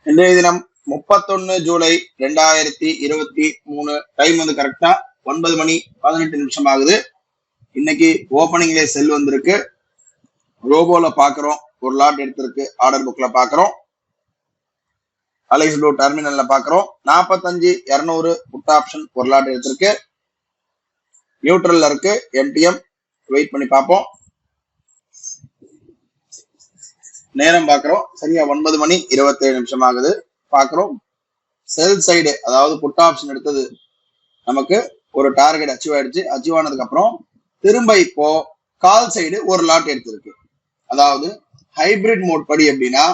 இன்றைய தினம் 31 ஜூலை 2023. டைம் வந்து கரெக்டா 9 மணி 18 நிமிஷம் ஆகுது. இன்னைக்கு ஓப்பனிங்ல செல் வந்திருக்கு. ரோபோல பாக்குறோம், ஒரு லாட் எடுத்திருக்கு. ஆர்டர் புக்ல பாக்குறோம், அலைஸ் ப்ளூ டெர்மினல்ல பாக்குறோம். 45,200 புட் ஆப்ஷன் ஒரு லாட் எடுத்திருக்கு. நியூட்ரல்ல இருக்கு. எம்டிஎம் வெயிட் பண்ணி பார்ப்போம். நேரம் பாக்குறோம், சரியா 9 மணி 27 நிமிஷம் ஆகுது. பாக்குறோம் செல் சைடு, அதாவது புட் ஆப்ஷன் எடுத்தது நமக்கு ஒரு டார்கெட் அச்சீவ் ஆயிடுச்சு. அச்சீவ் ஆனதுக்கு அப்புறம் திரும்ப இப்போ கால் சைடு ஒரு லாட் எடுத்திருக்கு. அதாவது ஹைபிரிட் மோட் படி எப்படின்னா,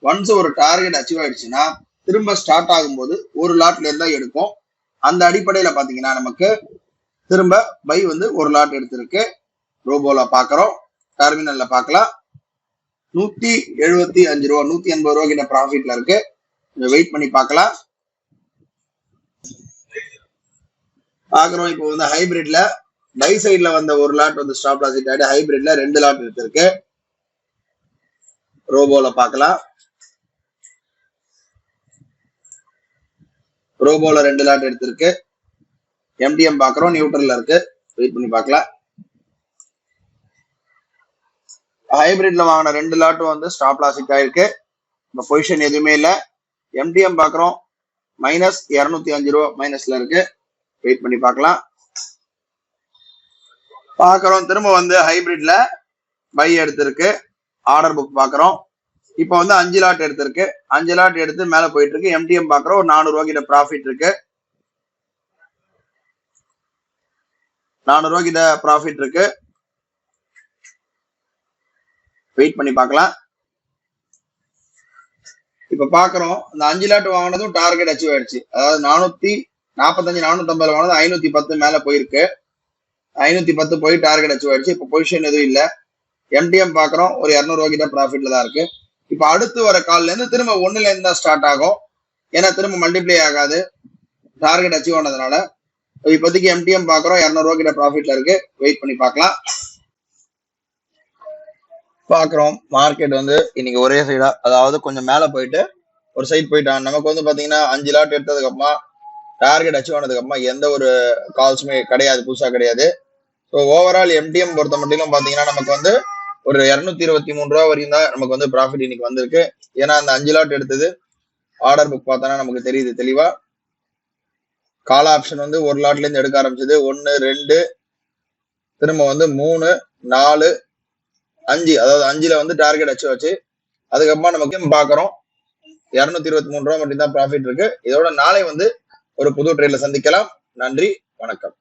ஒன்ஸ் ஒரு டார்கெட் அச்சீவ் ஆயிடுச்சுன்னா திரும்ப ஸ்டார்ட் ஆகும்போது ஒரு லாட்ல இருந்தா எடுக்கும். அந்த அடிப்படையில பாத்தீங்கன்னா நமக்கு திரும்ப பை வந்து ஒரு லாட் எடுத்திருக்கு. ரோபோல பாக்குறோம், டெர்மினல்ல பாக்கலாம். 175 ரூபா 180 ரூபா கிட்ட ப்ராஃபிட்ல இருக்கு. வெயிட் பண்ணி பார்க்கலாம். பாக்குறோம் இப்போ வந்து ஹைபிரிட்ல டை சைட்ல வந்த ஒரு லாட் வந்து ஸ்டாப் லாஸ் ஹிட் ஆயிடு. ஹைபிரிட்ல 2 லாட் எடுத்திருக்கு. ரோபோல பார்க்கலாம். ரோபோல 2 லாட் எடுத்திருக்கு. எம்டிஎம் பாக்குறோம், நியூட்ரல்ல இருக்கு. வெயிட் பண்ணி பார்க்கலாம். ஹைபிரிட்ல வாங்கின 2 லாட்டும் வந்து ஸ்டாப் லாஸ் ஹிட் ஆயிருக்கு. இந்த பொசிஷன் எதுவுமே இல்ல. எம்டிஎம் பாக்குறோம், -205 ரூபா மைனஸ்ல இருக்கு. வெயிட் பண்ணி பார்க்கலாம். பாக்குறோம் திரும்ப வந்து ஹைபிரிட்ல பை எடுத்திருக்கு. ஆர்டர் புக் பாக்குறோம். இப்போ வந்து 5 லாட் எடுத்திருக்கு. 5 லாட் எடுத்து மேல போயிட்டு இருக்கு. எம்டிஎம் பாக்குறோம், ஒரு 400 ரூபா கிட்ட ப்ராஃபிட் இருக்கு. 400 ரூபா கிட்ட ப்ராஃபிட் இருக்கு. வெயிட் பண்ணி பார்க்கலாம். இப்ப பாக்குறோம் இந்த 5 லாட் வாங்கினதும் டார்கெட் அச்சீவ் ஆயிடுச்சு. அதாவது 445 450 வாங்கினது 510 மேல போயிருக்கு. 510 போய் டார்கெட் அச்சீவ் ஆயிடுச்சு. இப்ப பொசிஷன் எதுவும் இல்ல. எம்டிஎம் பாக்குறோம், ஒரு 200 ரூபா கிட்ட ப்ராஃபிட்ல தான் இருக்கு. இப்ப அடுத்து வர கால்ல இருந்து திரும்ப 1ல இருந்து தான் ஸ்டார்ட் ஆகும். ஏன்னா திரும்ப மல்டிப்ளை ஆகாது, டார்கெட் அச்சீவ் ஆனதுனால. இப்போதைக்கு எம்டிஎம் பாக்குறோம், 200 ரூபா கிட்ட ப்ராஃபிட்ல இருக்கு. வெயிட் பண்ணி பார்க்கலாம். பாக்குறோம் மார்க்கெட் வந்து இன்னைக்கு ஒரே சைடா, அதாவது கொஞ்சம் மேல போயிட்டு ஒரு சைட் போயிட்டான். நமக்கு வந்து பாத்தீங்கன்னா 5 லாட் எடுத்ததுக்கு அப்புறமா டார்கெட் அச்சீவ் ஆனதுக்கு அப்புறமா எந்த ஒரு கால்ஸுமே கிடையாது, புதுசா கிடையாது. ஸோ ஓவரால் எம்டிஎம் பொறுத்த மட்டும் பாத்தீங்கன்னா நமக்கு வந்து ஒரு 223 ரூபா வரையும் தான் நமக்கு வந்து ப்ராஃபிட் இன்னைக்கு வந்திருக்கு. ஏன்னா அந்த 5 லாட் எடுத்தது ஆர்டர் புக் பார்த்தோன்னா நமக்கு தெரியுது தெளிவா. கால் ஆப்ஷன் வந்து ஒரு லாட்ல இருந்து எடுக்க ஆரம்பிச்சது. 1 2 திரும்ப வந்து 3 4 5, அதாவது 5ல வந்து டார்கெட் அச்சீவ் ஆச்சு. அதுக்கப்புறமா நமக்கு பாக்குறோம் 223 ரூபா மட்டும் தான் ப்ராஃபிட் இருக்கு. இதோட நாளை வந்து ஒரு புது ட்ரேட்ல சந்திக்கலாம். நன்றி, வணக்கம்.